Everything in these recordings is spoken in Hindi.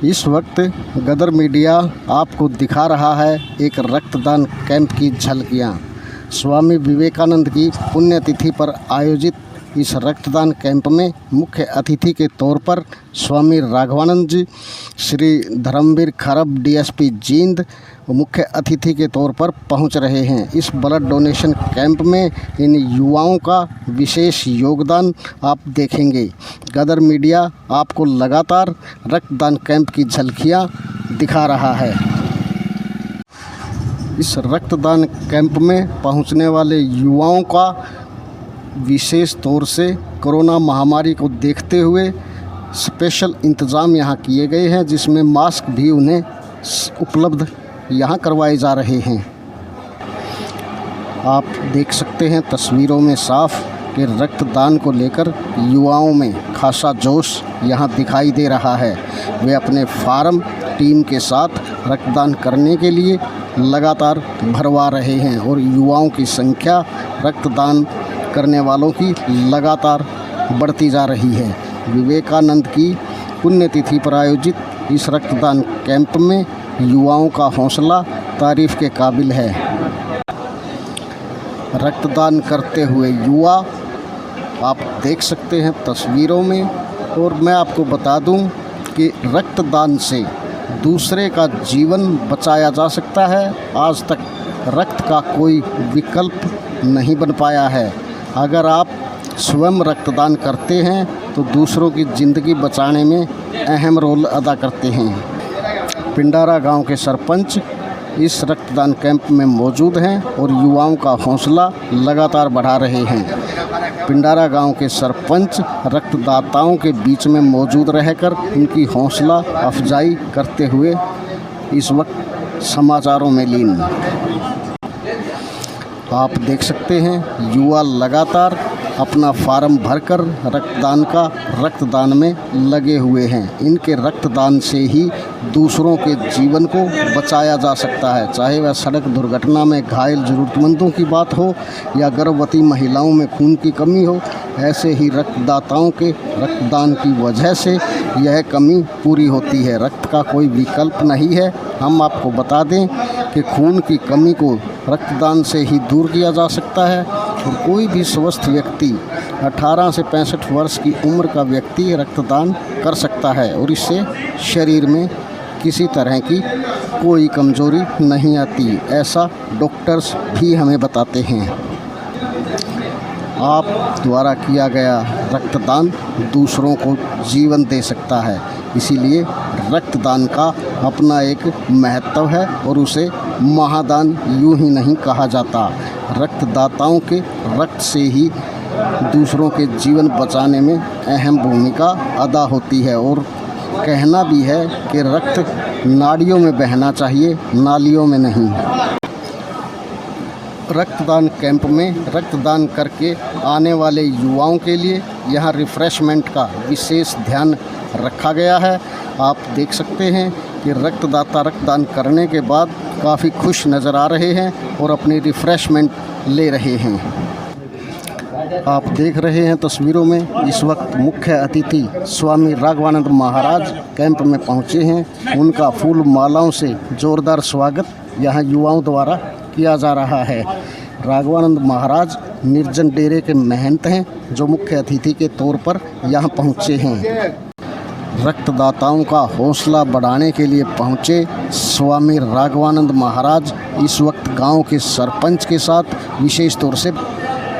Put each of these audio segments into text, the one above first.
इस वक्त गदर मीडिया आपको दिखा रहा है एक रक्तदान कैंप की झलकियाँ। स्वामी विवेकानंद की पुण्यतिथि पर आयोजित इस रक्तदान कैंप में मुख्य अतिथि के तौर पर स्वामी राघवानंद जी, श्री धर्मवीर खरब डीएसपी जींद मुख्य अतिथि के तौर पर पहुंच रहे हैं। इस ब्लड डोनेशन कैंप में इन युवाओं का विशेष योगदान आप देखेंगे। गदर मीडिया आपको लगातार रक्तदान कैंप की झलकियां दिखा रहा है। इस रक्तदान कैंप में पहुंचने वाले युवाओं का विशेष तौर से कोरोना महामारी को देखते हुए स्पेशल इंतज़ाम यहाँ किए गए हैं, जिसमें मास्क भी उन्हें उपलब्ध यहाँ करवाए जा रहे हैं। आप देख सकते हैं तस्वीरों में साफ कि रक्तदान को लेकर युवाओं में खासा जोश यहाँ दिखाई दे रहा है। वे अपने फार्म टीम के साथ रक्तदान करने के लिए लगातार भरवा रहे हैं और युवाओं की संख्या रक्तदान करने वालों की लगातार बढ़ती जा रही है। विवेकानंद की पुण्यतिथि पर आयोजित इस रक्तदान कैंप में युवाओं का हौसला तारीफ़ के काबिल है। रक्तदान करते हुए युवा आप देख सकते हैं तस्वीरों में। और मैं आपको बता दूं कि रक्तदान से दूसरे का जीवन बचाया जा सकता है। आज तक रक्त का कोई विकल्प नहीं बन पाया है। अगर आप स्वयं रक्तदान करते हैं तो दूसरों की ज़िंदगी बचाने में अहम रोल अदा करते हैं। पिंडारा गांव के सरपंच इस रक्तदान कैंप में मौजूद हैं और युवाओं का हौसला लगातार बढ़ा रहे हैं। पिंडारा गांव के सरपंच रक्तदाताओं के बीच में मौजूद रहकर उनकी हौसला अफजाई करते हुए इस वक्त समाचारों में लीन। आप देख सकते हैं युवा लगातार अपना फार्म भरकर रक्तदान में लगे हुए हैं। इनके रक्तदान से ही दूसरों के जीवन को बचाया जा सकता है, चाहे वह सड़क दुर्घटना में घायल ज़रूरतमंदों की बात हो या गर्भवती महिलाओं में खून की कमी हो। ऐसे ही रक्तदाताओं के रक्तदान की वजह से यह कमी पूरी होती है। रक्त का कोई विकल्प नहीं है। हम आपको बता दें कि खून की कमी को रक्तदान से ही दूर किया जा सकता है और कोई भी स्वस्थ व्यक्ति 18 से 65 वर्ष की उम्र का व्यक्ति रक्तदान कर सकता है और इससे शरीर में किसी तरह की कोई कमजोरी नहीं आती, ऐसा डॉक्टर्स भी हमें बताते हैं। आप द्वारा किया गया रक्तदान दूसरों को जीवन दे सकता है, इसीलिए रक्तदान का अपना एक महत्व है और उसे महादान यूं ही नहीं कहा जाता। रक्तदाताओं के रक्त से ही दूसरों के जीवन बचाने में अहम भूमिका अदा होती है और कहना भी है कि रक्त नाड़ियों में बहना चाहिए, नालियों में नहीं। रक्तदान कैंप में रक्तदान करके आने वाले युवाओं के लिए यहाँ रिफ़्रेशमेंट का विशेष ध्यान रखा गया है। आप देख सकते हैं कि रक्तदाता रक्तदान करने के बाद काफ़ी खुश नज़र आ रहे हैं और अपनी रिफ़्रेशमेंट ले रहे हैं। आप देख रहे हैं तस्वीरों में इस वक्त मुख्य अतिथि स्वामी राघवानंद महाराज कैंप में पहुंचे हैं। उनका फूल मालाओं से ज़ोरदार स्वागत यहाँ युवाओं द्वारा किया जा रहा है। राघवानंद महाराज निर्जन डेरे के महंत हैं जो मुख्य अतिथि के तौर पर यहाँ पहुँचे हैं। रक्तदाताओं का हौसला बढ़ाने के लिए पहुँचे स्वामी राघवानंद महाराज इस वक्त गांव के सरपंच के साथ, विशेष तौर से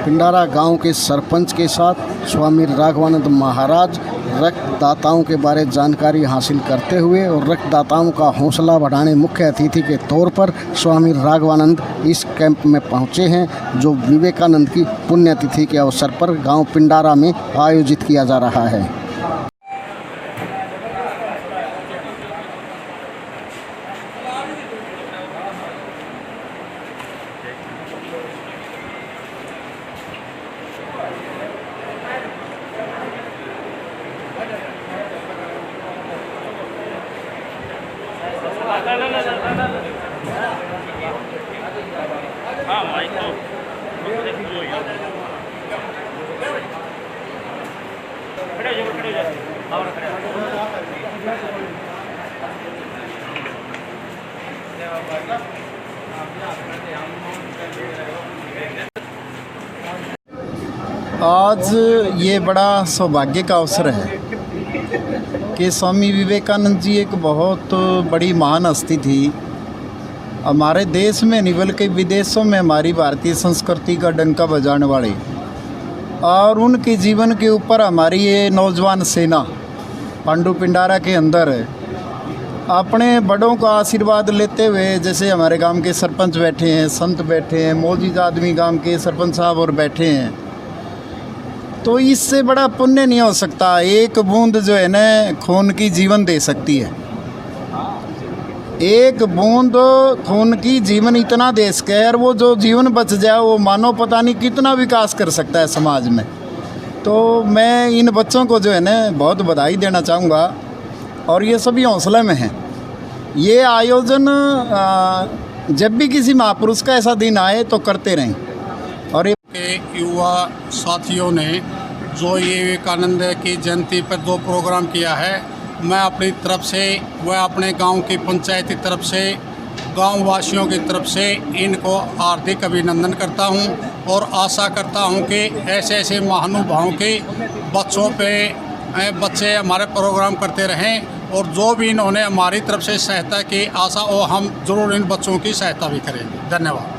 पिंडारा गांव के सरपंच के साथ स्वामी राघवानंद महाराज रक्तदाताओं के बारे जानकारी हासिल करते हुए और रक्तदाताओं का हौसला बढ़ाने मुख्य अतिथि के तौर पर स्वामी राघवानंद इस कैंप में पहुंचे हैं, जो विवेकानंद की पुण्यतिथि के अवसर पर गांव पिंडारा में आयोजित किया जा रहा है। हाँ माइक तो खड़े हो जाओ और खड़े आज ये बड़ा सौभाग्य का अवसर है कि स्वामी विवेकानंद जी एक बहुत बड़ी महान हस्ती थी। हमारे देश में नहीं बल्कि विदेशों में हमारी भारतीय संस्कृति का डंका बजाने वाले, और उनके जीवन के ऊपर हमारी ये नौजवान सेना पांडु पिंडारा के अंदर अपने बड़ों का आशीर्वाद लेते हुए, जैसे हमारे गांव के सरपंच बैठे हैं, संत बैठे हैं, मौजूद आदमी गांव के सरपंच साहब और बैठे हैं, तो इससे बड़ा पुण्य नहीं हो सकता। एक बूंद जो है ना खून की जीवन दे सकती है। एक बूंद खून की जीवन इतना दे सके, और वो जो जीवन बच जाए वो मानो पता नहीं कितना विकास कर सकता है समाज में। तो मैं इन बच्चों को जो है ना बहुत बधाई देना चाहूँगा, और ये सभी हौसले में हैं। ये आयोजन जब भी किसी महापुरुष का ऐसा दिन आए तो करते रहें। और के युवा साथियों ने जो ये विवेकानंद की जयंती पर जो प्रोग्राम किया है, मैं अपनी तरफ से व अपने गांव की पंचायत की तरफ से, गांव वासियों की तरफ से इनको हार्दिक अभिनंदन करता हूं, और आशा करता हूं कि ऐसे ऐसे महानुभावों के बच्चे हमारे प्रोग्राम करते रहें, और जो भी इन्होंने हमारी तरफ से सहायता की आशा, वो हम ज़रूर इन बच्चों की सहायता भी करेंगे। धन्यवाद।